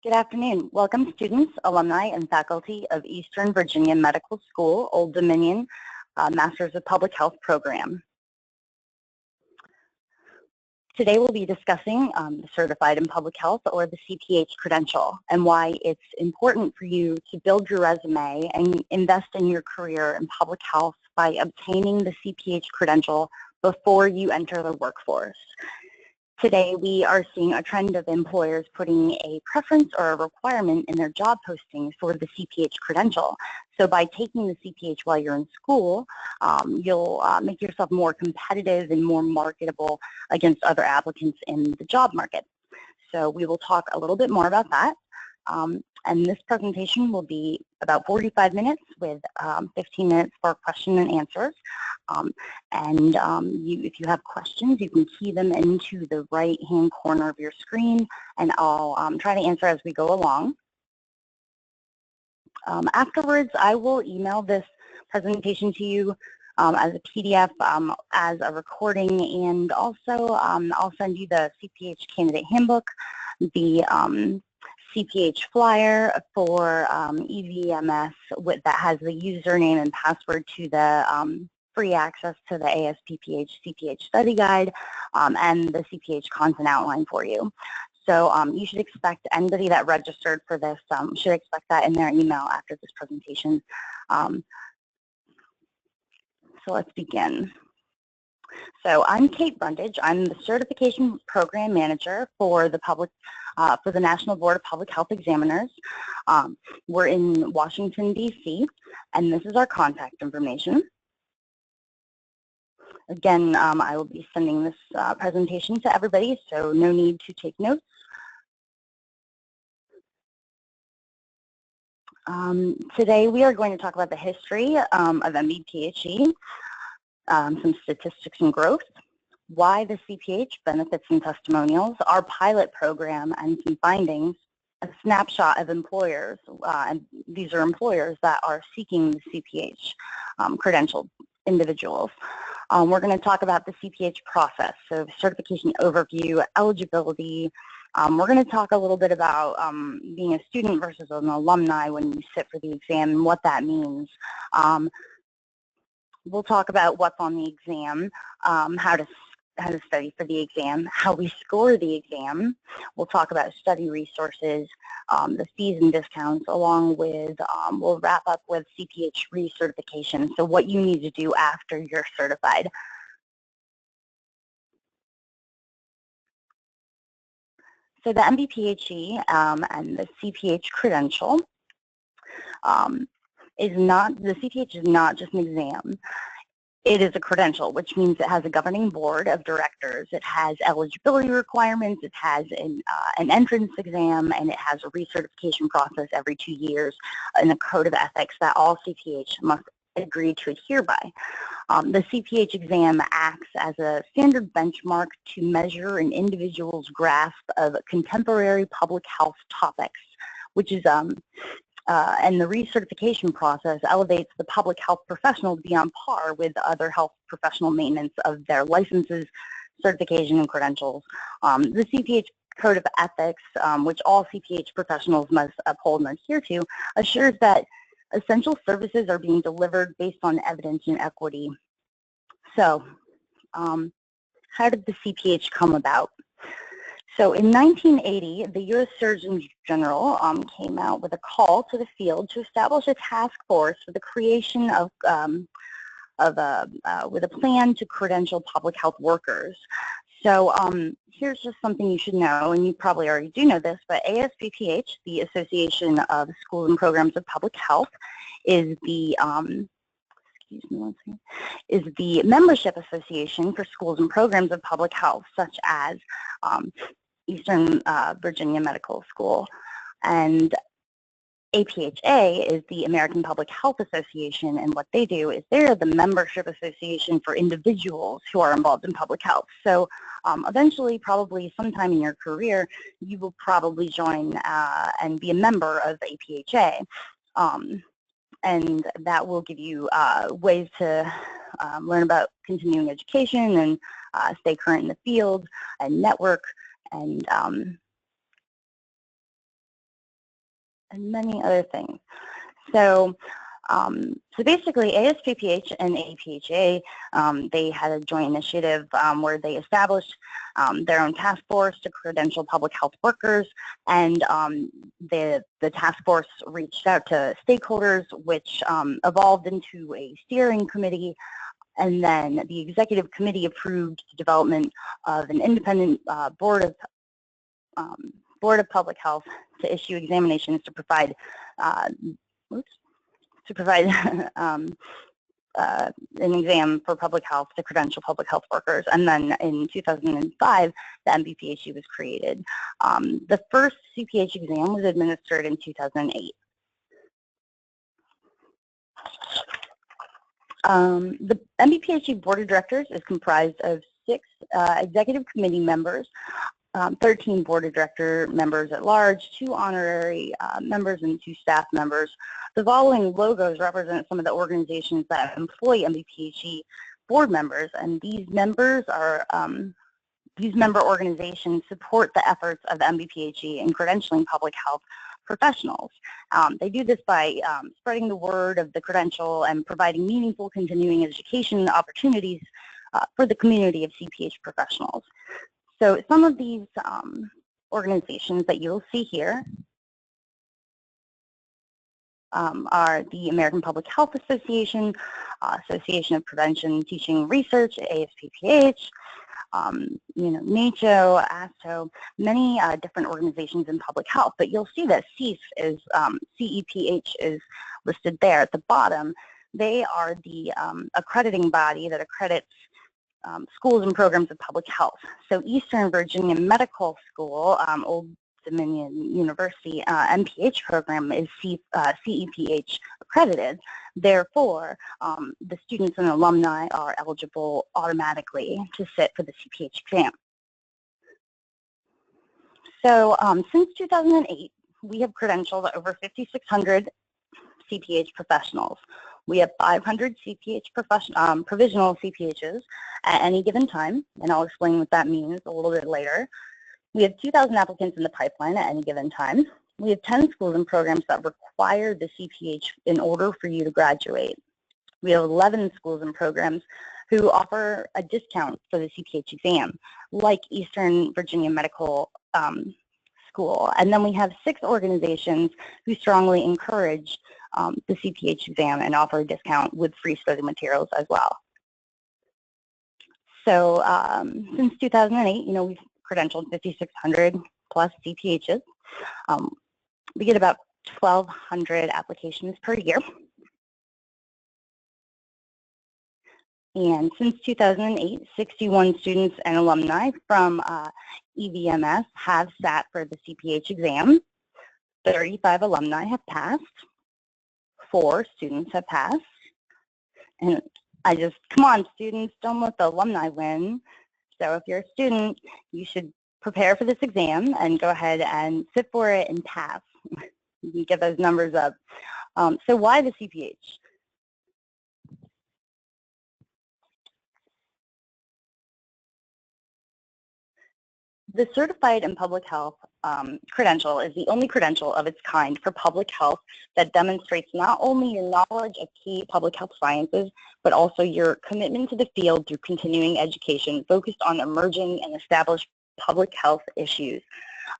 Good afternoon. Welcome students, alumni, and faculty of Eastern Virginia Medical School, Old Dominion, Masters of Public Health program. Today we'll be discussing the Certified in Public Health, or the CPH credential, and why it's important for you to build your resume and invest in your career in public health by obtaining the CPH credential before you enter the workforce. Today, we are seeing a trend of employers putting a preference or a requirement in their job postings for the CPH credential. So by taking the CPH while you're in school, you'll make yourself more competitive and more marketable against other applicants in the job market. So we will talk a little bit more about that. And this presentation will be about 45 minutes with 15 minutes for question and answers. If you have questions, you can key them into the right-hand corner of your screen, and I'll try to answer as we go along. Afterwards, I will email this presentation to you as a PDF, as a recording, and also I'll send you the CPH Candidate Handbook, the CPH flyer for EVMS that has the username and password to the free access to the ASPPH CPH study guide, and the CPH content outline for you. So you should expect anybody that registered for this should expect that in their email after this presentation. So let's begin. So I'm Kate Brundage. I'm the Certification Program Manager for the National Board of Public Health Examiners. We're in Washington, D.C., and this is our contact information. Again, I will be sending this presentation to everybody, so no need to take notes. Today we are going to talk about the history of MD-PHE, some statistics and growth, why the CPH, benefits and testimonials, our pilot program, and some findings, a snapshot of employers, and these are employers that are seeking the CPH credentialed individuals. We're going to talk about the CPH process, so certification overview, eligibility. We're going to talk a little bit about being a student versus an alumni when you sit for the exam and what that means. We'll talk about what's on the exam, how to study for the exam, how we score the exam. We'll talk about study resources, the fees and discounts, along with, we'll wrap up with CPH recertification, so what you need to do after you're certified. So the MD-PHE and the CPH credential the CPH is not just an exam. It is a credential, which means it has a governing board of directors. It has eligibility requirements. It has an entrance exam, and it has a recertification process every 2 years and a code of ethics that all CPH must agree to adhere by. The CPH exam acts as a standard benchmark to measure an individual's grasp of contemporary public health topics, which is and the recertification process elevates the public health professional to be on par with other health professional maintenance of their licenses, certification, and credentials. The CPH Code of Ethics, which all CPH professionals must uphold and adhere to, assures that essential services are being delivered based on evidence and equity. So, how did the CPH come about? So in 1980, the U.S. Surgeon General came out with a call to the field to establish a task force for the creation of with a plan to credential public health workers. So here's just something you should know, and you probably already do know this, but ASPPH, the Association of Schools and Programs of Public Health, is the is the membership association for schools and programs of public health, such as Eastern Virginia Medical School, and APHA is the American Public Health Association, and what they do is they're the membership association for individuals who are involved in public health. So eventually, probably sometime in your career, you will probably join and be a member of APHA, and that will give you ways to learn about continuing education and stay current in the field and network and and many other things. So, so basically, ASPPH and APHA, they had a joint initiative where they established their own task force to credential public health workers, and the task force reached out to stakeholders, which evolved into a steering committee, and then the executive committee approved the development of an independent board of public health to issue examinations to provide an exam for public health to credential public health workers. And then in 2005, the MBPHE was created. The first CPH exam was administered in 2008. The MBPHE Board of Directors is comprised of 6 executive committee members, 13 board of director members at large, 2 honorary members, and 2 staff members. The following logos represent some of the organizations that employ MBPHE board members, and these members are these member organizations support the efforts of the MBPHE in credentialing public health professionals. They do this by spreading the word of the credential and providing meaningful continuing education opportunities for the community of CPH professionals. So some of these organizations that you'll see here are the American Public Health Association, Association of Prevention, Teaching, and Research, ASPPH, NACHO, ASTO, many different organizations in public health. But you'll see that CEPH is listed there at the bottom. They are the accrediting body that accredits schools and programs of public health. So Eastern Virginia Medical School, Old Dominion University MPH program is CEPH accredited. Therefore, the students and alumni are eligible automatically to sit for the CPH exam. So since 2008, we have credentialed over 5,600 CPH professionals. We have 500 CPH provisional CPHs at any given time, and I'll explain what that means a little bit later. We have 2,000 applicants in the pipeline at any given time. We have 10 schools and programs that require the CPH in order for you to graduate. We have 11 schools and programs who offer a discount for the CPH exam, like Eastern Virginia Medical School. And then we have 6 organizations who strongly encourage the CPH exam and offer a discount with free study materials as well. So since 2008, we've credentialed 5,600 plus CPHs. We get about 1,200 applications per year. And since 2008, 61 students and alumni from EVMS have sat for the CPH exam. 35 alumni have passed. 4 students have passed. And come on, students, don't let the alumni win. So if you're a student, you should prepare for this exam and go ahead and sit for it and pass. You can get those numbers up. So why the CPH? The Certified in Public Health credential is the only credential of its kind for public health that demonstrates not only your knowledge of key public health sciences, but also your commitment to the field through continuing education focused on emerging and established public health issues.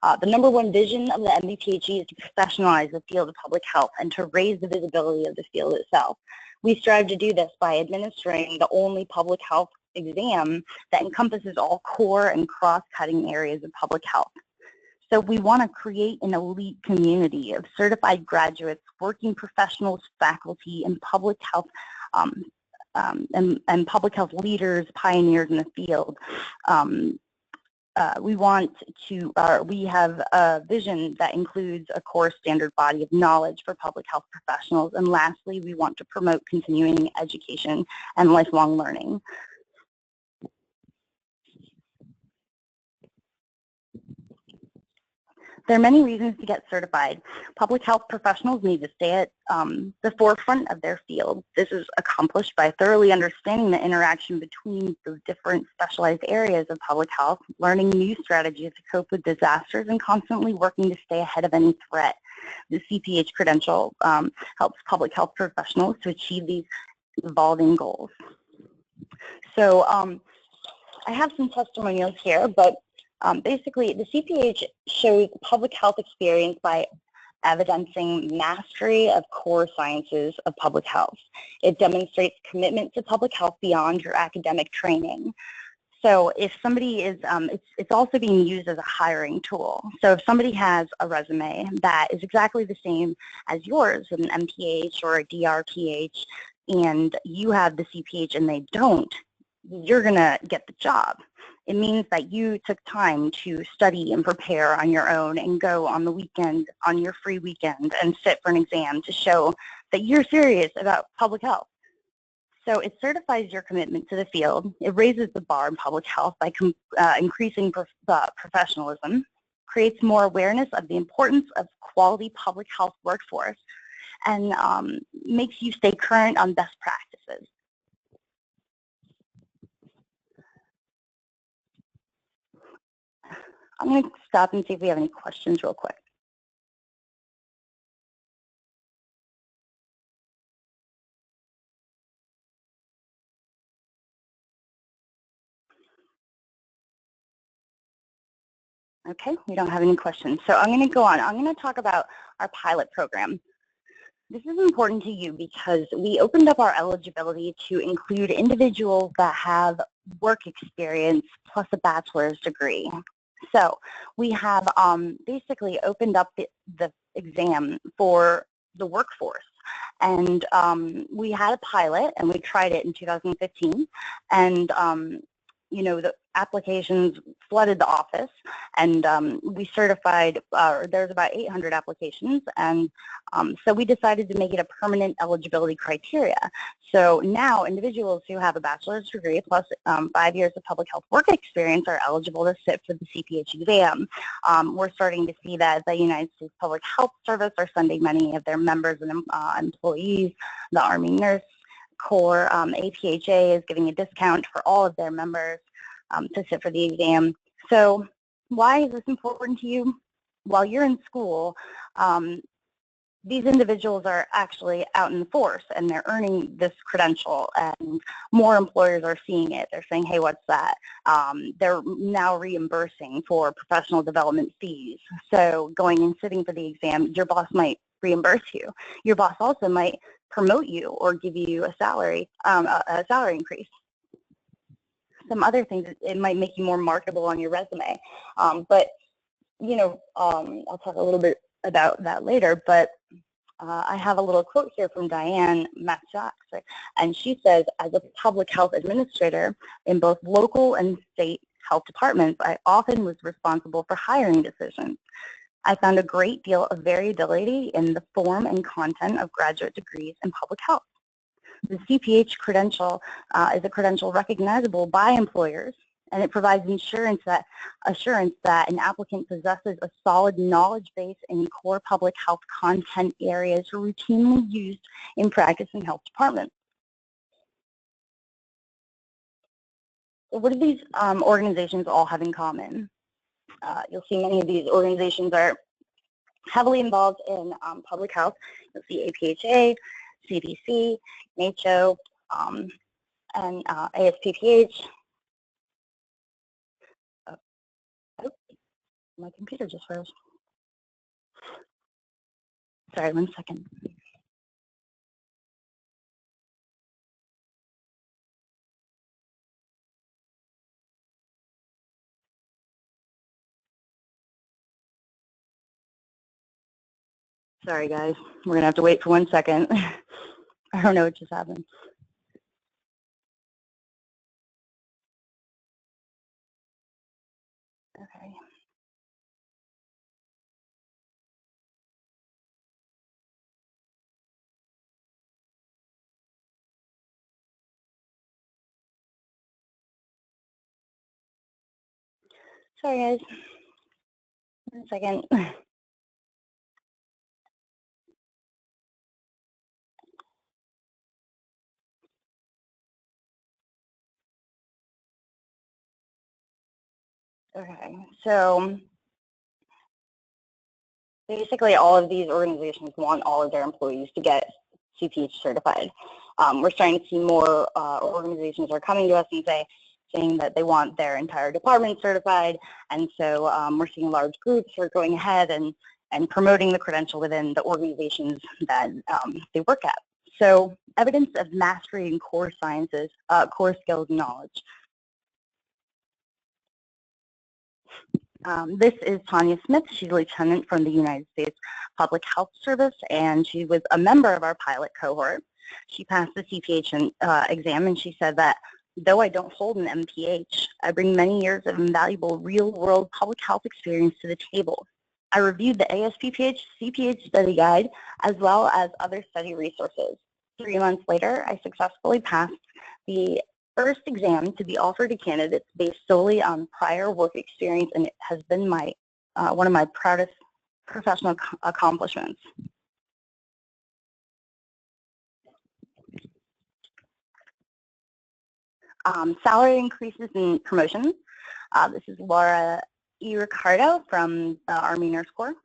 The #1 vision of the MBPHE is to professionalize the field of public health and to raise the visibility of the field itself. We strive to do this by administering the only public health exam that encompasses all core and cross-cutting areas of public health. So we want to create an elite community of certified graduates, working professionals, faculty, and public health and public health leaders, pioneers in the field. We have a vision that includes a core standard body of knowledge for public health professionals. And lastly, we want to promote continuing education and lifelong learning. There are many reasons to get certified. Public health professionals need to stay at the forefront of their field. This is accomplished by thoroughly understanding the interaction between the different specialized areas of public health, learning new strategies to cope with disasters, and constantly working to stay ahead of any threat. The CPH credential helps public health professionals to achieve these evolving goals. So I have some testimonials here, but basically the CPH shows public health experience by evidencing mastery of core sciences of public health. It demonstrates commitment to public health beyond your academic training. So if somebody is, it's also being used as a hiring tool. So if somebody has a resume that is exactly the same as yours, an MPH or a DRPH, and you have the CPH and they don't, you're going to get the job. It means that you took time to study and prepare on your own and go on the weekend, on your free weekend, and sit for an exam to show that you're serious about public health. So it certifies your commitment to the field. It raises the bar in public health by increasing professionalism, creates more awareness of the importance of quality public health workforce, and makes you stay current on best practices. I'm going to stop and see if we have any questions real quick. Okay, we don't have any questions. So I'm going to go on. I'm going to talk about our pilot program. This is important to you because we opened up our eligibility to include individuals that have work experience plus a bachelor's degree. So we have basically opened up the exam for the workforce. And we had a pilot, and we tried it in 2015. And you know, the applications flooded the office, and we certified, there's about 800 applications, and so we decided to make it a permanent eligibility criteria. So now individuals who have a bachelor's degree plus 5 years of public health work experience are eligible to sit for the CPH exam. We're starting to see that the United States Public Health Service are sending many of their members and employees, the Army Nurse Corps, APHA is giving a discount for all of their members to sit for the exam. So why is this important to you? While you're in school, these individuals are actually out in the force and they're earning this credential, and more employers are seeing it. They're saying, hey, what's that? They're now reimbursing for professional development fees. So going and sitting for the exam, your boss might reimburse you. Your boss also might promote you or give you a salary increase. Some other things, it might make you more marketable on your resume. But, you know, I'll talk a little bit about that later, but I have a little quote here from Diane Matchak, and she says, as a public health administrator in both local and state health departments, I often was responsible for hiring decisions. I found a great deal of variability in the form and content of graduate degrees in public health. The CPH credential is a credential recognizable by employers, and it provides assurance that an applicant possesses a solid knowledge base in core public health content areas routinely used in practice in health departments. So what do these organizations all have in common? You'll see many of these organizations are heavily involved in public health. You'll see APHA, CDC, NACHO, and ASPPH. Oh, my computer just froze. Sorry, 1 second. Sorry, guys. We're going to have to wait for 1 second. I don't know what just happened. Okay. Sorry, guys. 1 second. Okay, so basically all of these organizations want all of their employees to get CPH certified. We're starting to see more organizations are coming to us and saying that they want their entire department certified, and so we're seeing large groups who are going ahead and promoting the credential within the organizations that they work at. So evidence of mastery in core sciences, core skills and knowledge. This is Tanya Smith. She's a lieutenant from the United States Public Health Service, and she was a member of our pilot cohort. She passed the CPH exam, and she said that though I don't hold an MPH, I bring many years of invaluable real-world public health experience to the table. I reviewed the ASPPH CPH study guide as well as other study resources. 3 months later, I successfully passed the first exam to be offered to candidates based solely on prior work experience, and it has been my one of my proudest professional accomplishments. Salary increases and promotions. This is Laura E. Ricardo from the Army Nurse Corps.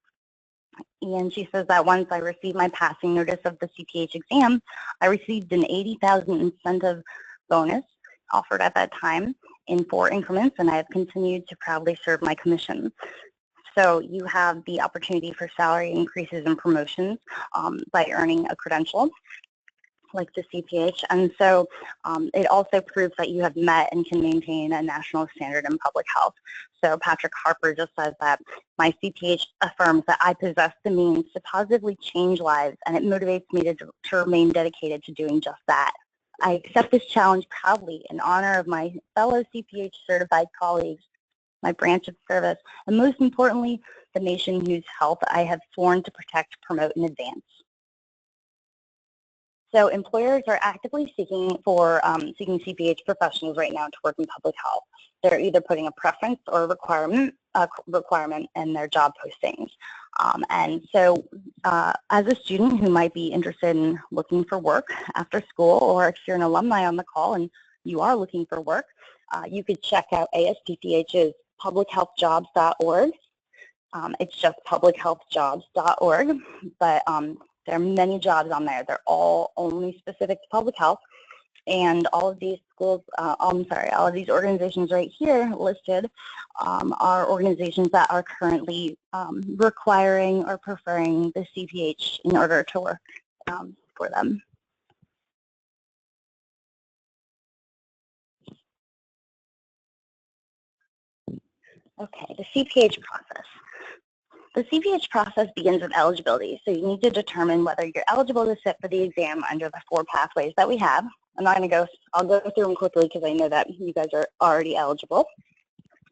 And she says that once I received my passing notice of the CPH exam, I received an $80,000 incentive bonus offered at that time in 4 increments, and I have continued to proudly serve my commission. So you have the opportunity for salary increases and promotions by earning a credential like the CPH, and so it also proves that you have met and can maintain a national standard in public health. So Patrick Harper just says that my CPH affirms that I possess the means to positively change lives, and it motivates me to remain dedicated to doing just that. I accept this challenge proudly in honor of my fellow CPH certified colleagues, my branch of service, and most importantly, the nation whose health I have sworn to protect, promote, and advance. So employers are actively seeking CPH professionals right now to work in public health. They're either putting a preference or a requirement in their job postings. And so as a student who might be interested in looking for work after school, or if you're an alumni on the call and you are looking for work, you could check out ASPPH's publichealthjobs.org. It's just publichealthjobs.org, but there are many jobs on there. They're all only specific to public health, and all of these schools, all of these organizations right here listed are organizations that are currently requiring or preferring the CPH in order to work for them. Okay, the CPH process. The CPH process begins with eligibility, so you need to determine whether you're eligible to sit for the exam under the 4 pathways that we have. I'll go through them quickly because I know that you guys are already eligible.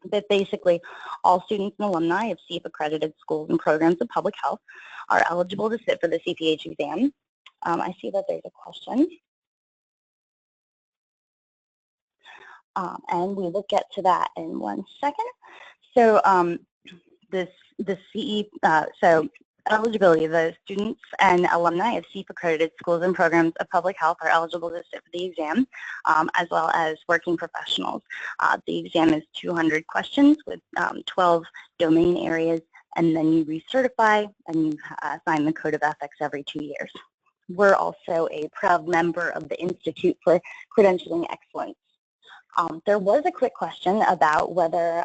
But basically, all students and alumni of CPA accredited schools and programs of public health are eligible to sit for the CPH exam. I see that there's a question. And we will get to that in 1 second. So so eligibility, the students and alumni of CPA accredited schools and programs of public health are eligible to sit for the exam, as well as working professionals. The exam is 200 questions with 12 domain areas, and then you recertify and you sign the Code of Ethics every 2 years. We're also a proud member of the Institute for Credentialing Excellence. There was a quick question about whether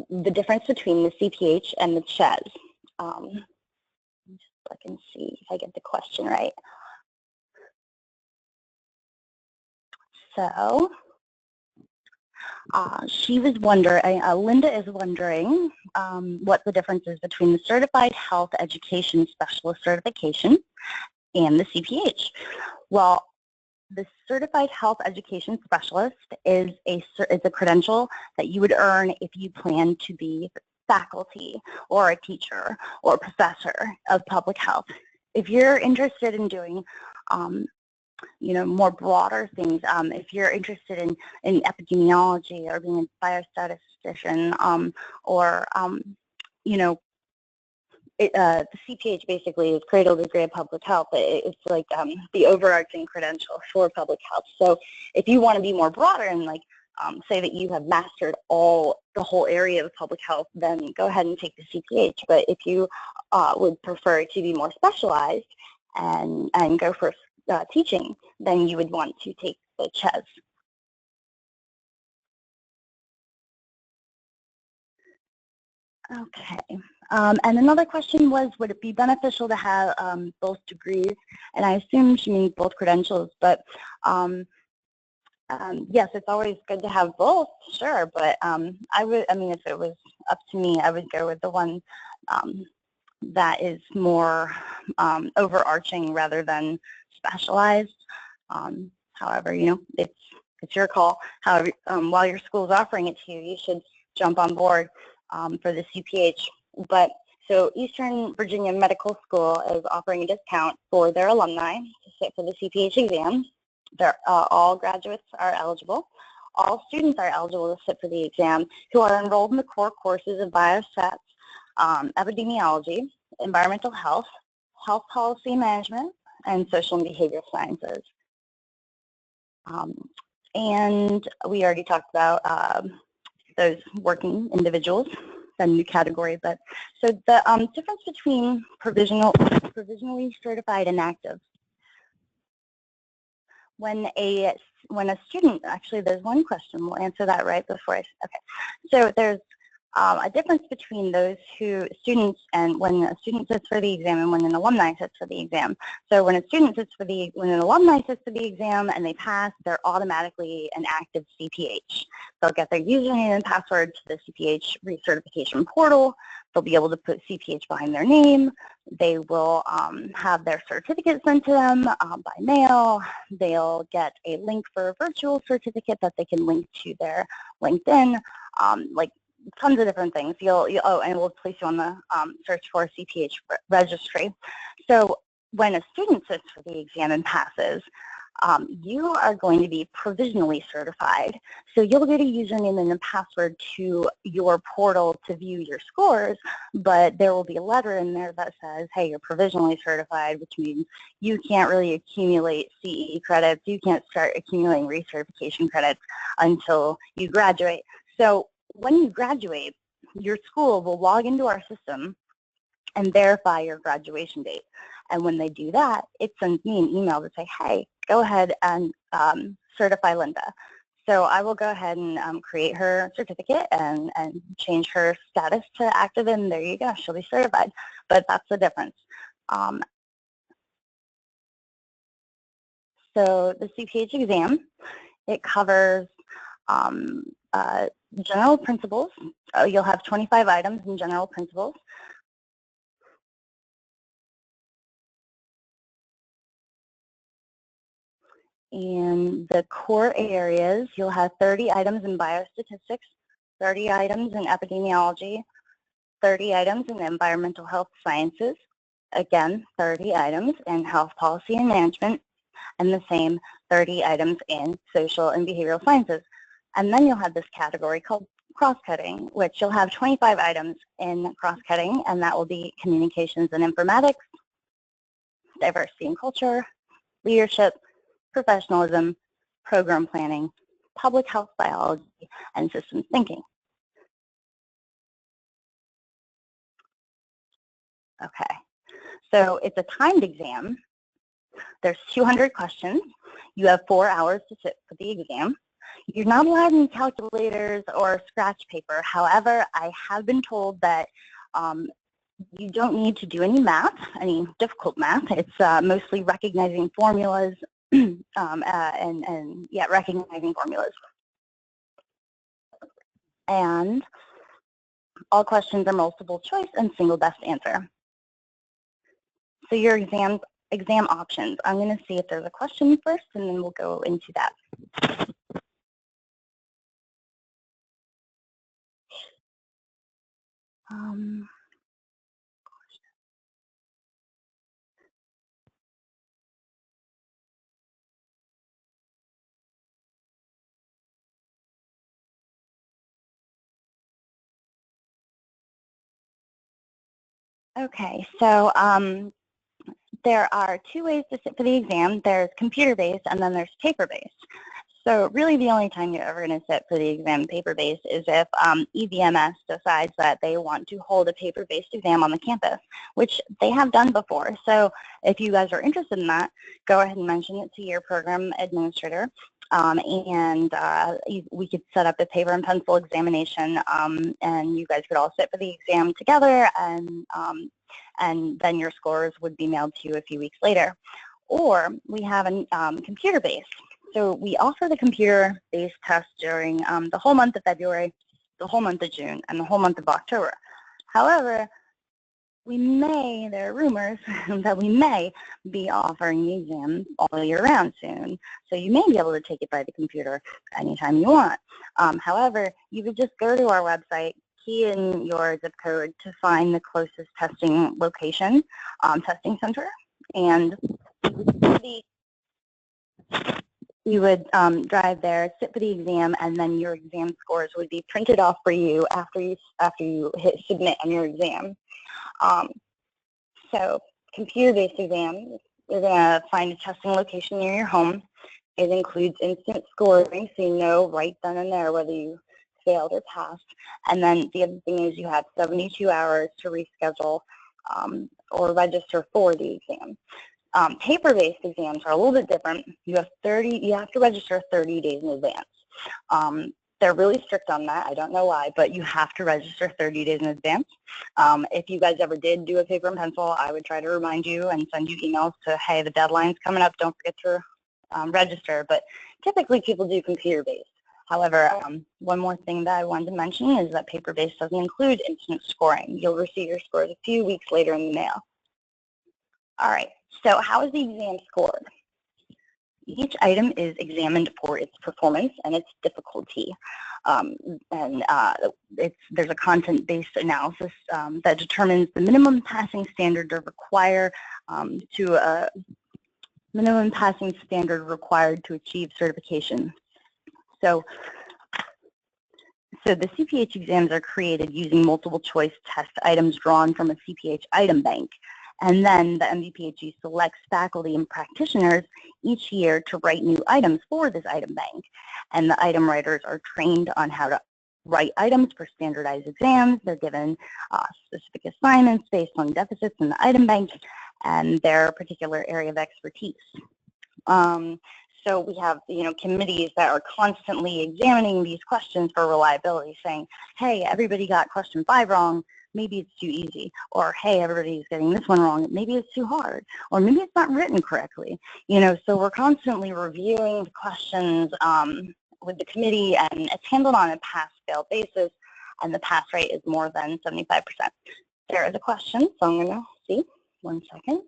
the difference between the CPH and the CHES. Just so I can see if I get the question right. So she was wondering, Linda is wondering what the difference is between the Certified Health Education Specialist Certification and the CPH. Well, the Certified Health Education Specialist is a credential that you would earn if you plan to be faculty or a teacher or a professor of public health. If you're interested in doing more broader things, if you're interested in epidemiology or being a biostatistician or you know, the CPH basically is cradle to grave public health. It's like the overarching credential for public health. So if you want to be more broader and like say that you have mastered the whole area of public health, then go ahead and take the CPH. But if you would prefer to be more specialized and go for teaching, then you would want to take the CHES. Okay. And another question was, would it be beneficial to have both degrees? And I assume she means both credentials, but yes, it's always good to have both, sure. But I mean, if it was up to me, I would go with the one that is more overarching rather than specialized. However, you know, it's your call. However, while your school is offering it to you, you should jump on board for the CPH. But so Eastern Virginia Medical School is offering a discount for their alumni to sit for the CPH exam. All graduates are eligible. All students are eligible to sit for the exam who are enrolled in the core courses of biostats, epidemiology, environmental health, health policy management, and social and behavioral sciences. And we already talked about those working individuals, a new category. But so the difference between provisionally certified and active. When a student, actually there's one question, we'll answer that right before okay. So there's a difference between those students and when a student sits for the exam and when an alumni sits for the exam. So when when an alumni sits for the exam and they pass, they're automatically an active CPH. They'll get their username and password to the CPH Recertification portal. They'll be able to put CPH behind their name. They will have their certificate sent to them by mail. They'll get a link for a virtual certificate that they can link to their LinkedIn, like tons of different things. Oh, and we'll place you on the search for CPH registry. So when a student sits for the exam and passes, you are going to be provisionally certified. So you'll get a username and a password to your portal to view your scores, but there will be a letter in there that says, hey, you're provisionally certified, which means you can't really accumulate CE credits. You can't start accumulating recertification credits until you graduate. So when you graduate, your school will log into our system and verify your graduation date. And when they do that, it sends me an email to say, hey, go ahead and certify Linda. So I will go ahead and create her certificate and change her status to active, and there you go, she'll be certified. But that's the difference. So the CPH exam, it covers general principles. You'll have 25 items in general principles. In the core areas, you'll have 30 items in biostatistics, 30 items in epidemiology, 30 items in environmental health sciences, again, 30 items in health policy and management, and the same 30 items in social and behavioral sciences. And then you'll have this category called cross-cutting, which you'll have 25 items in cross-cutting, and that will be communications and informatics, diversity and culture, leadership, professionalism, program planning, public health biology, and systems thinking. Okay, so it's a timed exam. There's 200 questions. You have 4 hours to sit for the exam. You're not allowed any calculators or scratch paper. However, I have been told that you don't need to do any math, any difficult math. It's mostly recognizing formulas recognizing formulas. And all questions are multiple choice and single best answer. So your exam options. I'm going to see if there's a question first, and then we'll go into that. Okay, so there are two ways to sit for the exam. There's computer-based and then there's paper-based. So really the only time you're ever going to sit for the exam paper-based is if EVMS decides that they want to hold a paper-based exam on the campus, which they have done before. So if you guys are interested in that, go ahead and mention it to your program administrator. We could set up a paper and pencil examination, and you guys could all sit for the exam together, and then your scores would be mailed to you a few weeks later. Or we have a computer-based. So we offer the computer-based test during the whole month of February, the whole month of June, and the whole month of October. However, there are rumors that we may be offering the exam all year round soon. So you may be able to take it by the computer anytime you want. However, you could just go to our website, key in your zip code to find the closest testing location, testing center, and you would drive there, sit for the exam, and then your exam scores would be printed off for you after you hit submit on your exam. So computer-based exam, you're going to find a testing location near your home. It includes instant scoring, so you know right then and there whether you failed or passed. And then the other thing is you have 72 hours to reschedule or register for the exam. Paper-based exams are a little bit different. You have to register 30 days in advance. They're really strict on that. I don't know why, but you have to register 30 days in advance. If you guys ever did do a paper and pencil, I would try to remind you and send you emails to, hey, the deadline's coming up, don't forget to register. But typically people do computer-based. However, one more thing that I wanted to mention is that paper-based doesn't include instant scoring. You'll receive your scores a few weeks later in the mail. All right, so how is the exam scored? Each item is examined for its performance and its difficulty. There's a content-based analysis that determines the minimum passing standard required to achieve certification. So the CPH exams are created using multiple choice test items drawn from a CPH item bank. And then the MBPHE selects faculty and practitioners each year to write new items for this item bank. And the item writers are trained on how to write items for standardized exams. They're given specific assignments based on deficits in the item bank and their particular area of expertise. So we have, committees that are constantly examining these questions for reliability, saying, hey, everybody got question 5 wrong. Maybe it's too easy, or hey, everybody's getting this one wrong, maybe it's too hard, or maybe it's not written correctly. So we're constantly reviewing the questions with the committee, and it's handled on a pass-fail basis, and the pass rate is more than 75%. There is a question, so I'm going to see, 1 second.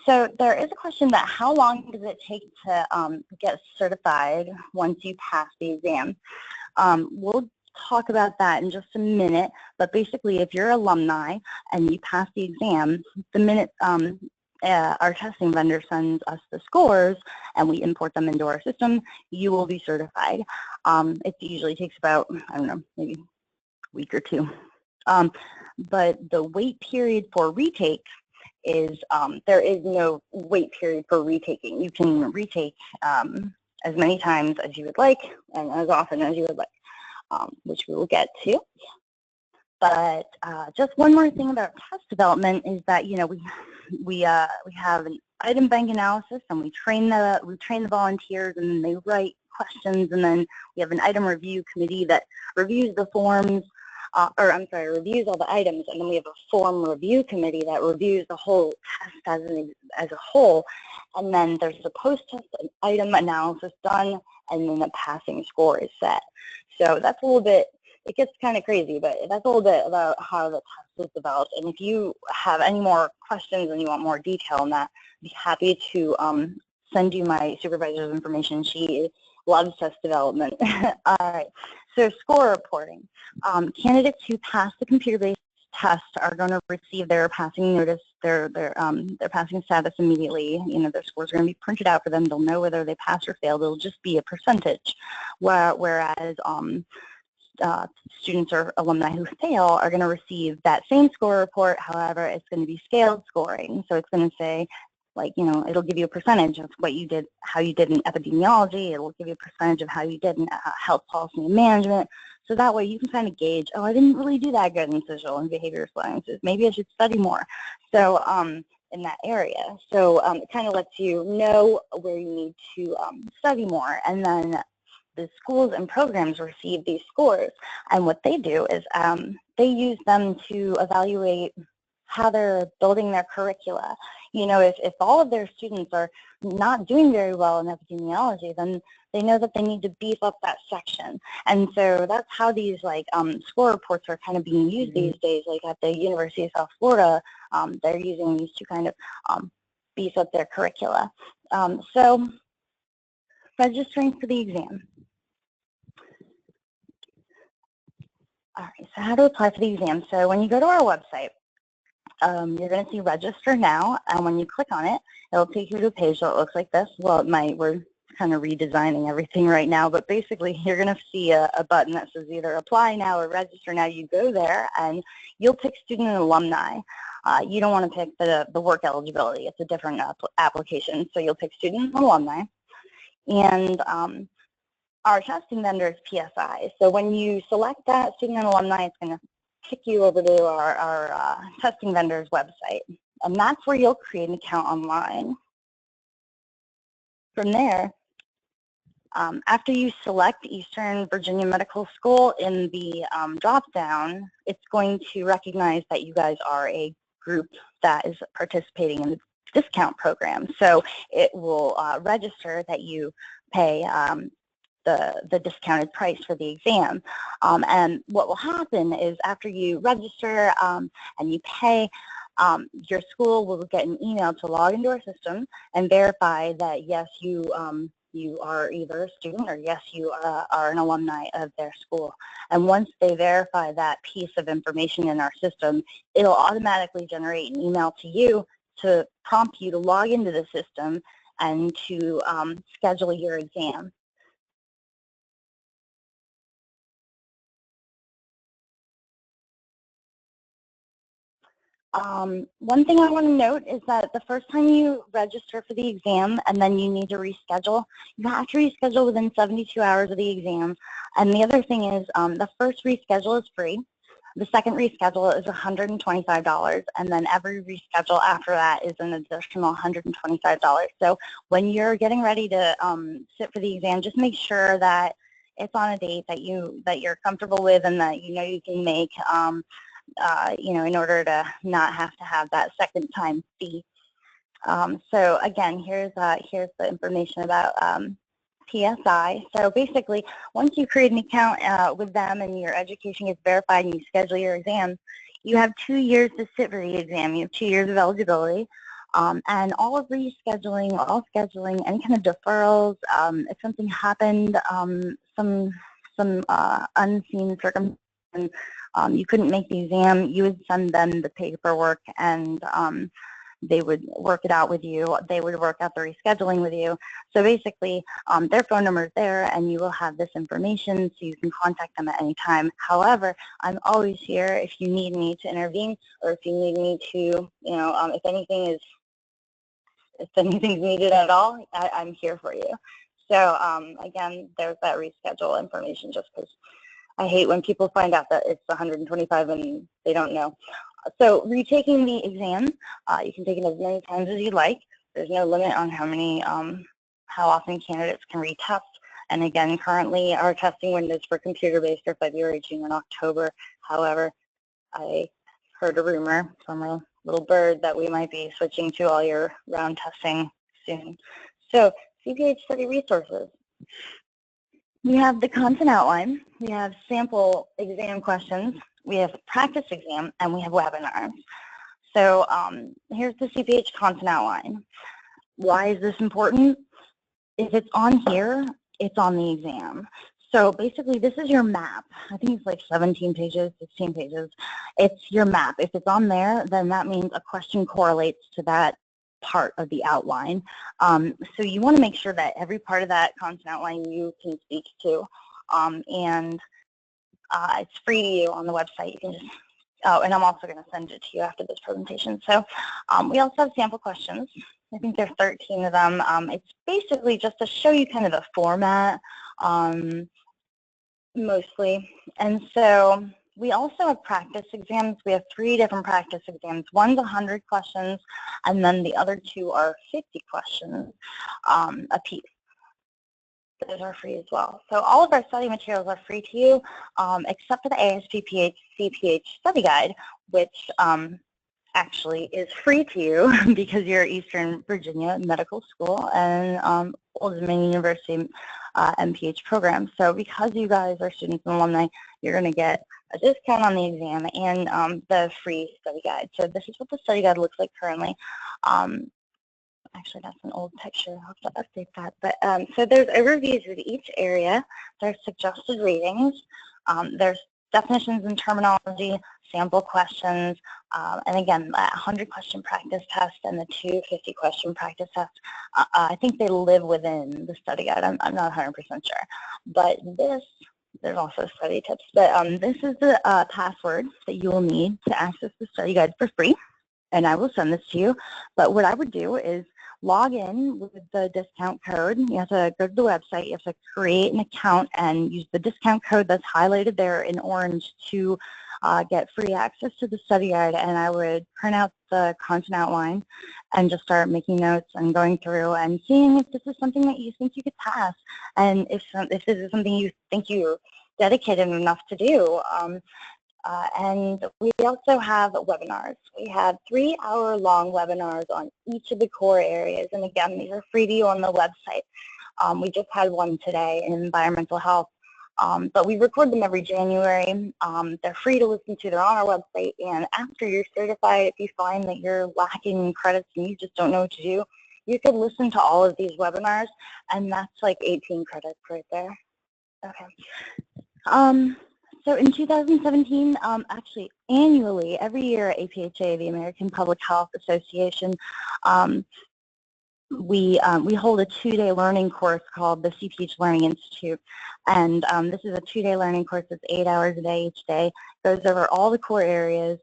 So there is a question that how long does it take to get certified once you pass the exam? We'll talk about that in just a minute, but basically if you're alumni and you pass the exam, the minute our testing vendor sends us the scores and we import them into our system, you will be certified. It usually takes about, I don't know, maybe a week or 2. But the wait period for retake is, there is no wait period for retaking. You can retake as many times as you would like and as often as you would like, which we will get to. But just one more thing about test development is that we have an item bank analysis, and we train the volunteers, and then they write questions, and then we have an item review committee that reviews the forms, reviews all the items, and then we have a form review committee that reviews the whole test as a whole, and then there's a post-test item analysis done, and then the passing score is set. So that's a little bit, it gets kind of crazy, but that's a little bit about how the test is developed. And if you have any more questions and you want more detail on that, I'd be happy to send you my supervisor's information. She loves test development. All right, so score reporting. Candidates who pass the computer-based test are going to receive their passing notice, their passing status immediately. Their scores are going to be printed out for them. They'll know whether they passed or failed. It'll just be a percentage, whereas students or alumni who fail are going to receive that same score report. However, it's going to be scaled scoring. So it's going to say, like, you know, it'll give you a percentage of what you did, how you did in epidemiology. It'll give you a percentage of how you did in health policy and management. So that way you can kind of gauge, oh, I didn't really do that good in social and behavioral sciences. Maybe I should study more. So in that area. So it kind of lets you know where you need to study more. And then the schools and programs receive these scores. And what they do is they use them to evaluate how they're building their curricula. You know, if all of their students are not doing very well in epidemiology, then they know that they need to beef up that section. And so that's how these score reports are kind of being used these days. Like at the University of South Florida, they're using these to kind of beef up their curricula. So registering for the exam. All right, so how to apply for the exam. So when you go to our website, you're going to see register now, and when you click on it, it'll take you to a page that looks like this. Well, it might. We're kind of redesigning everything right now, but basically you're going to see a button that says either apply now or register now. You go there and you'll pick student and alumni. You don't want to pick the work eligibility. It's a different application. So you'll pick student and alumni. And our testing vendor is PSI. So when you select that student and alumni, it's going to kick you over to our testing vendor's website. And that's where you'll create an account online. From there, after you select Eastern Virginia Medical School in the drop-down, it's going to recognize that you guys are a group that is participating in the discount program. So it will register that you pay the discounted price for the exam. And what will happen is after you register and you pay, your school will get an email to log into our system and verify that yes, you are either a student or yes, you are an alumni of their school. And once they verify that piece of information in our system, it'll automatically generate an email to you to prompt you to log into the system and to schedule your exam. One thing I want to note is that the first time you register for the exam and then you need to reschedule, you have to reschedule within 72 hours of the exam. And the other thing is the first reschedule is free. The second reschedule is $125, and then every reschedule after that is an additional $125. So when you're getting ready to sit for the exam, just make sure that it's on a date that you're comfortable with and that you know you can make. You know, in order to not have to have that second time fee. So again, here's the information about PSI. So basically, once you create an account with them and your education gets verified and you schedule your exam, you have 2 years to sit for the exam. You have 2 years of eligibility. And all rescheduling, all scheduling, any kind of deferrals, if something happened, some unseen circumstance, you couldn't make the exam, you would send them the paperwork and they would work it out with you. They would work out the rescheduling with you. So basically, their phone number is there and you will have this information so you can contact them at any time. However, I'm always here if you need me to intervene or if you need me to, you know, if anything's needed at all, I'm here for you. So again, there's that reschedule information just because I hate when people find out that it's 125 and they don't know. So retaking the exam, you can take it as many times as you like. There's no limit on how often candidates can retest. And again, currently our testing windows for computer-based are February, June, and October. However, I heard a rumor from a little bird that we might be switching to all year round testing soon. So CPH study resources. We have the content outline, we have sample exam questions, we have practice exam, and we have webinars. So here's the CPH content outline. Why is this important? If it's on here, it's on the exam. So basically, this is your map. I think it's like 17 pages, 16 pages. It's your map. If it's on there, then that means a question correlates to that part of the outline. So you want to make sure that every part of that content outline you can speak to. And It's free to you on the website. You can just, oh, and I'm also going to send it to you after this presentation. So we also have sample questions. I think there are 13 of them. It's basically just to show you kind of the format, mostly. And so we also have practice exams. We have 3 different practice exams. One's 100 questions, and then the other 2 are 50 questions apiece. Those are free as well. So all of our study materials are free to you, except for the ASPPH CPH study guide, which actually is free to you because you're Eastern Virginia Medical School and Old Dominion University MPH program. So because you guys are students and alumni, you're going to get a discount on the exam and the free study guide. So this is what the study guide looks like currently. Actually, that's an old picture. I'll have to update that. But so there's overviews of each area. There's suggested readings. There's definitions and terminology, sample questions, and again, that 100-question practice test and the 2 50-question practice tests. I think they live within the study guide. I'm not 100% sure. But there's also study tips. But this is the password that you will need to access the study guide for free. And I will send this to you. But what I would do is log in with the discount code. You have to go to the website. You have to create an account and use the discount code that's highlighted there in orange to get free access to the study guide. And I would print out the content outline and just start making notes and going through and seeing if this is something that you think you could pass. And if this is something you think you're dedicated enough to do. And we also have webinars. We have 3-hour-long webinars on each of the core areas. And again, these are free to you on the website. We just had one today in environmental health. But we record them every January. They're free to listen to. They're on our website. And after you're certified, if you find that you're lacking credits and you just don't know what to do, you could listen to all of these webinars. And that's like 18 credits right there. Okay. So in 2017, actually annually, every year at APHA, the American Public Health Association, we hold a 2-day learning course called the CPH Learning Institute. And this is a 2-day learning course that's 8 hours a day each day. Goes over all the core areas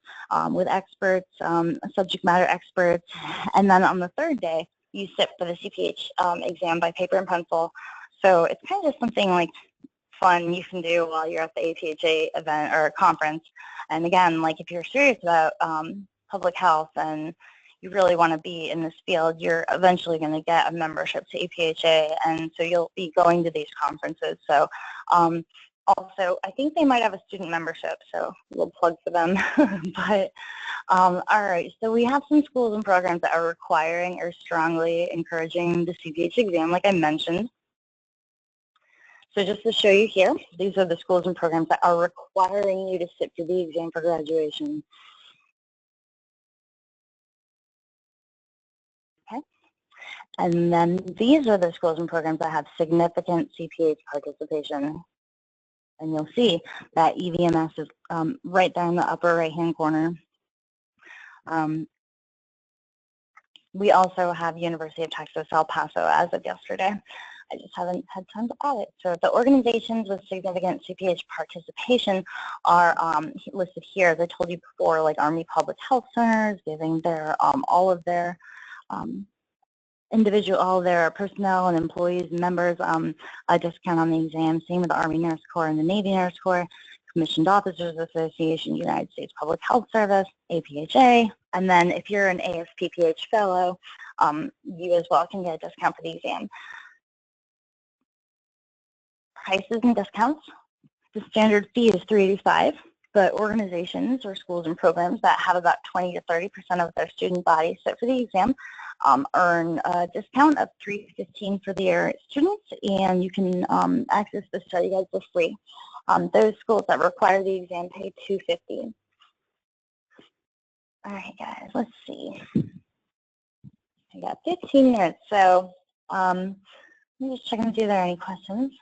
with experts, subject matter experts. And then on the 3rd day, you sit for the CPH exam by paper and pencil. So it's kind of just something like fun you can do while you're at the APHA event or conference. And again, like if you're serious about public health and you really want to be in this field, you're eventually going to get a membership to APHA, and so you'll be going to these conferences. So also, I think they might have a student membership, so a little plug for them. But all right, so we have some schools and programs that are requiring or strongly encouraging the CPH exam, like I mentioned. So just to show you here, these are the schools and programs that are requiring you to sit for the exam for graduation. Okay. And then these are the schools and programs that have significant CPH participation. And you'll see that EVMS is right there in the upper right-hand corner. We also have University of Texas, El Paso as of yesterday. I just haven't had time to add it. So the organizations with significant CPH participation are listed here. As I told you before, like Army Public Health Centers, giving their all of their all their personnel and employees and members a discount on the exam. Same with the Army Nurse Corps and the Navy Nurse Corps, Commissioned Officers Association, United States Public Health Service, APHA. And then if you're an ASPPH fellow, you as well can get a discount for the exam. Prices and discounts. The standard fee is $385, but organizations or schools and programs that have about 20 to 30% of their student body sit for the exam earn a discount of $315 for their students, and you can access the study guide for free. Those schools that require the exam pay $250. All right, guys, let's see. I got 15 minutes, so I'm just checking to see if there are any questions.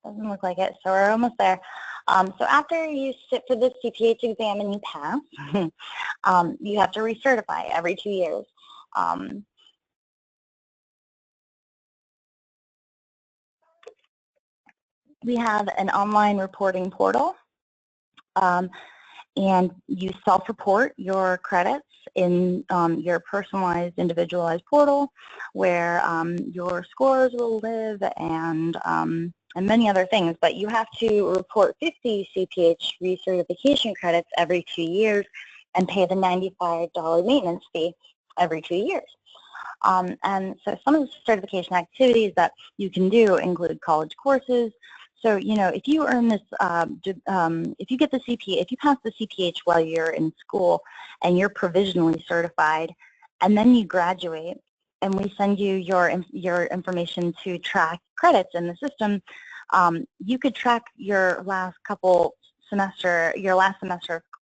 Doesn't look like it, so we're almost there. So after you sit for the CPH exam and you pass, you have to recertify every 2 years. We have an online reporting portal, and you self-report your credits in your personalized, individualized portal, where your scores will live and many other things. But you have to report 50 CPH recertification credits every 2 years and pay the $95 maintenance fee every 2 years. And so some of the certification activities that you can do include college courses. So, you know, if you earn this, if you get the CPA, if you pass the CPH while you're in school and you're provisionally certified, and then you graduate, and we send you your information to track credits in the system, you could track your last semester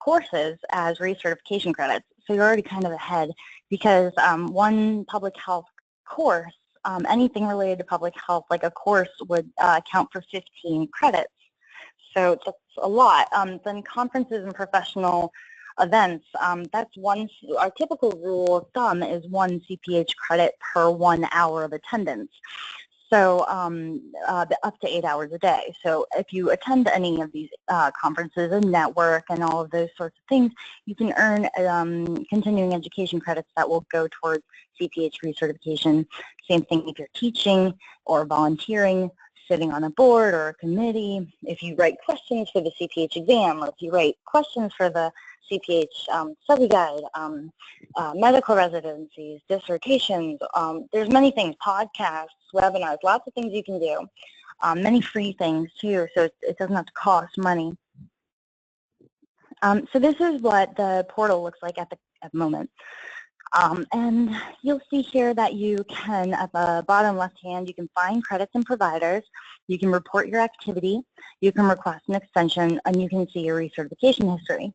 courses as recertification credits. So you're already kind of ahead, because one public health course, anything related to public health, like a course, would count for 15 credits. So that's a lot. Then conferences and professional events, that's our typical rule of thumb is 1 CPH credit per 1 hour of attendance. So up to 8 hours a day. So if you attend any of these conferences and network and all of those sorts of things, you can earn continuing education credits that will go towards CPH recertification. Same thing if you're teaching or volunteering, sitting on a board or a committee. If you write questions for the CPH exam, or if you write questions for the CPH study guide, medical residencies, dissertations, there's many things, podcasts, webinars, lots of things you can do, many free things too, so it doesn't have to cost money. So this is what the portal looks like at the moment. And you'll see here that you can, at the bottom left hand, you can find credits and providers, you can report your activity, you can request an extension, and you can see your recertification history.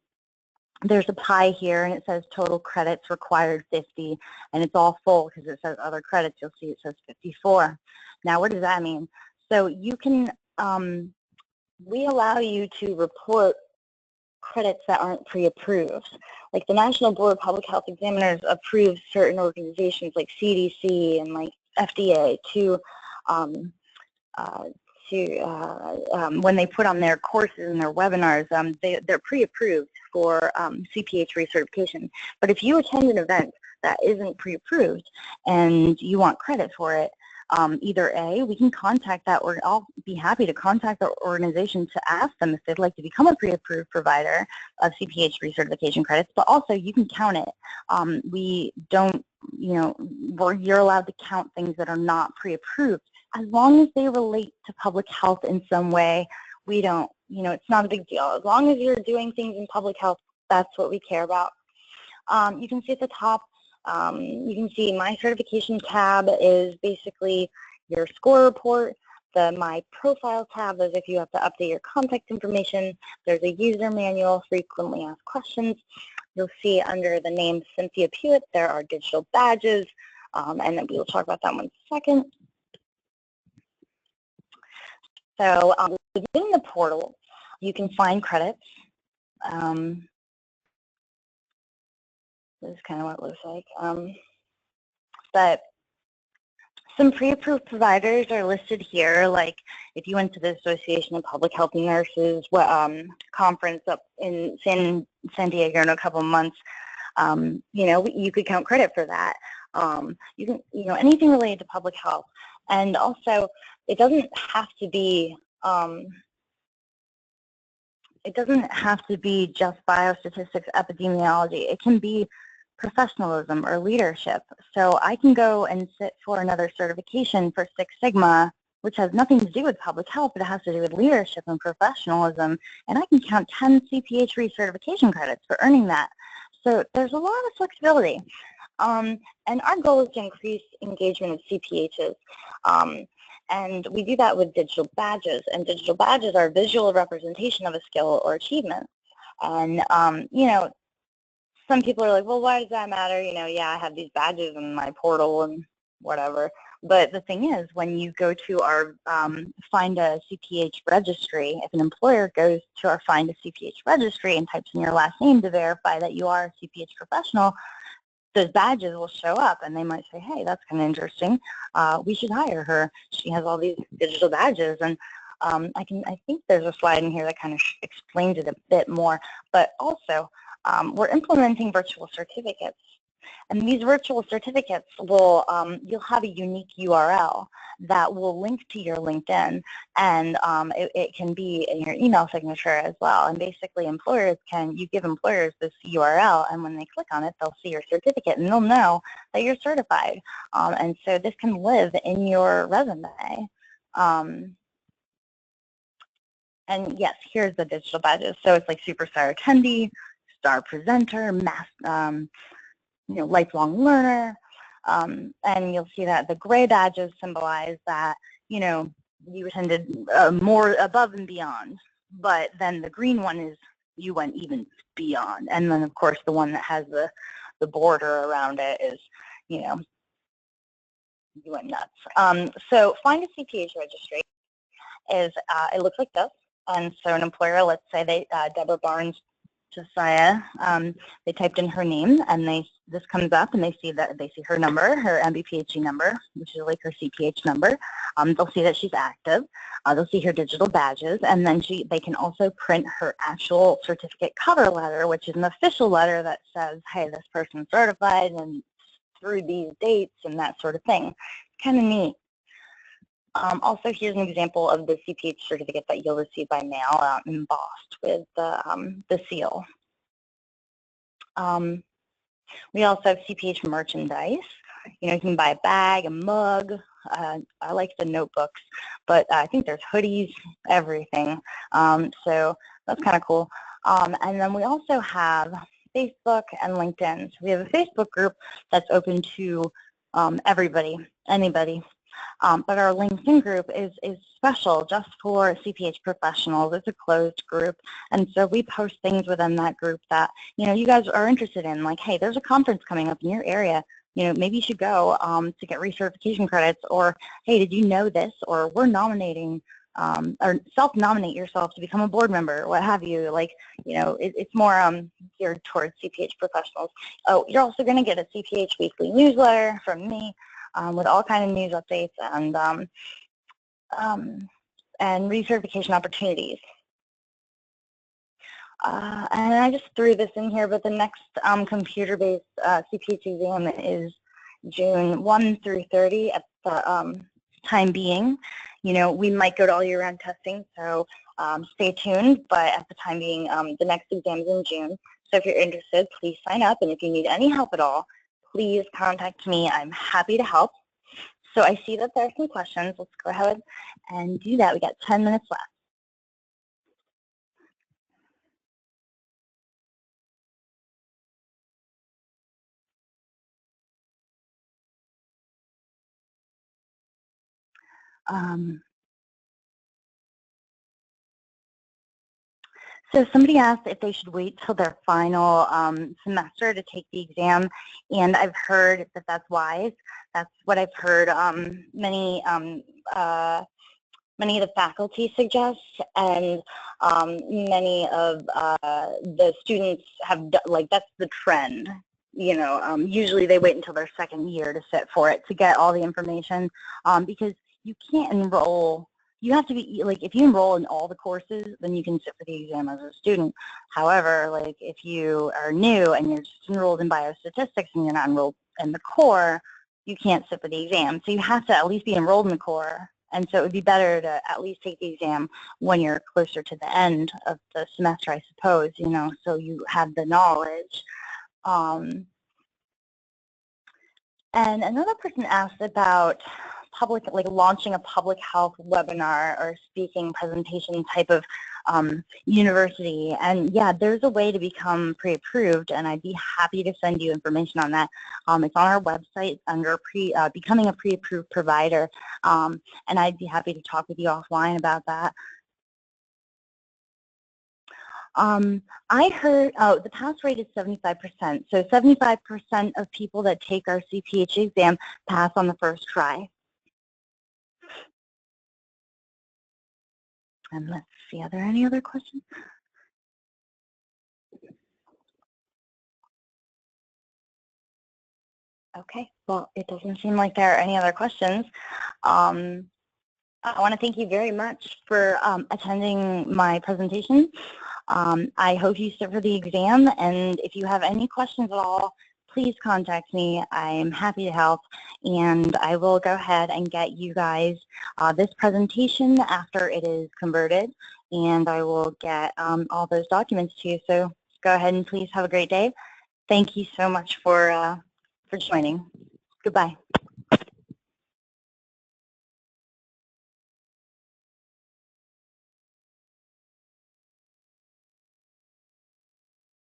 There's a pie here, and it says total credits required 50, and it's all full because it says other credits. You'll see it says 54. Now, what does that mean? So you can, we allow you to report credits that aren't pre-approved. Like the National Board of Public Health Examiners approves certain organizations like CDC and like FDA to when they put on their courses and their webinars, they're pre-approved for CPH recertification. But if you attend an event that isn't pre-approved and you want credit for it, either A, we can contact that, or I'll be happy to contact the organization to ask them if they'd like to become a pre-approved provider of CPH recertification credits, but also you can count it. We don't, you know, you're allowed to count things that are not pre-approved as long as they relate to public health in some way. We don't, you know, it's not a big deal. As long as you're doing things in public health, that's what we care about. You can see at the top, you can see my certification tab is basically your score report. The My Profile tab is if you have to update your contact information. There's a user manual, frequently asked questions. You'll see under the name Cynthia Pewitt, there are digital badges, and then we will talk about that in one second. So within the portal, you can find credits. This is kind of what it looks like. But some pre-approved providers are listed here, like if you went to the Association of Public Health Nurses conference up in San Diego in a couple months, you know, you could count credit for that. You can, you know, anything related to public health. And also, it doesn't have to be just biostatistics, epidemiology. It can be professionalism or leadership. So I can go and sit for another certification for Six Sigma, which has nothing to do with public health, but it has to do with leadership and professionalism, and I can count 10 CPH recertification credits for earning that. So there's a lot of flexibility. And our goal is to increase engagement of CPHs. And we do that with digital badges, and digital badges are a visual representation of a skill or achievement. And, you know, some people are like, well, why does that matter? You know, yeah, I have these badges in my portal and whatever. But the thing is, when you go to our Find a CPH registry, if an employer goes to our Find a CPH registry and types in your last name to verify that you are a CPH professional, those badges will show up, and they might say, hey, that's kind of interesting. We should hire her. She has all these digital badges. And I think there's a slide in here that kind of explains it a bit more, but also we're implementing virtual certificates. And these virtual certificates will, you'll have a unique URL that will link to your LinkedIn, and it can be in your email signature as well. And basically you give employers this URL, and when they click on it, they'll see your certificate, and they'll know that you're certified. And so this can live in your resume. And yes, here's the digital badges. So it's like Superstar Attendee, Star Presenter, lifelong learner, and you'll see that the gray badges symbolize that, you attended more above and beyond, but then the green one is you went even beyond, and then of course the one that has the border around it is, you went nuts. So find a CPH registry is, it looks like this, and so an employer, let's say Deborah Barnes Josiah, they typed in her name, and this comes up, and they see her number, her MBPHG number, which is like her CPH number. They'll see that she's active. They'll see her digital badges, and then they can also print her actual certificate cover letter, which is an official letter that says, hey, this person's certified and through these dates and that sort of thing. Kind of neat. Also, here's an example of the CPH certificate that you'll receive by mail, embossed with the seal. We also have CPH merchandise. You can buy a bag, a mug. I like the notebooks, but I think there's hoodies, everything. So that's kind of cool. And then we also have Facebook and LinkedIn. So we have a Facebook group that's open to everybody, anybody. But our LinkedIn group is special just for CPH professionals. It's a closed group, and so we post things within that group that you guys are interested in. Like, hey, there's a conference coming up in your area. Maybe you should go to get recertification credits. Or, hey, did you know this? Or we're nominating or self-nominate yourself to become a board member, what have you. Like, it's more geared towards CPH professionals. Oh, you're also going to get a CPH Weekly Newsletter from me. With all kinds of news updates and recertification opportunities. And I just threw this in here, but the next computer-based CPH exam is June 1 through 30 at the time being. We might go to all year-round testing, so stay tuned, but at the time being, the next exam is in June. So if you're interested, please sign up, and if you need any help at all, please contact me. I'm happy to help. So I see that there are some questions. Let's go ahead and do that. We got 10 minutes left. So somebody asked if they should wait till their final semester to take the exam, and I've heard that that's wise. That's what I've heard many of the faculty suggest, and many of the students have, that's the trend. Usually they wait until their second year to sit for it to get all the information, because you can't enroll. You have to be, if you enroll in all the courses, then you can sit for the exam as a student. However, if you are new and you're just enrolled in biostatistics and you're not enrolled in the core, you can't sit for the exam. So you have to at least be enrolled in the core. And so it would be better to at least take the exam when you're closer to the end of the semester, I suppose, so you have the knowledge. And another person asked about launching a public health webinar or speaking presentation type of university. And yeah, there's a way to become pre-approved, and I'd be happy to send you information on that. It's on our website under becoming a pre-approved provider, and I'd be happy to talk with you offline about that. I heard, the pass rate is 75%. So 75% of people that take our CPH exam pass on the first try. And let's see, are there any other questions? Okay, well, it doesn't seem like there are any other questions. I want to thank you very much for attending my presentation. I hope you sit for the exam, and if you have any questions at all, please contact me. I'm happy to help, and I will go ahead and get you guys this presentation after it is converted, and I will get all those documents to you. So go ahead and please have a great day. Thank you so much for joining. Goodbye.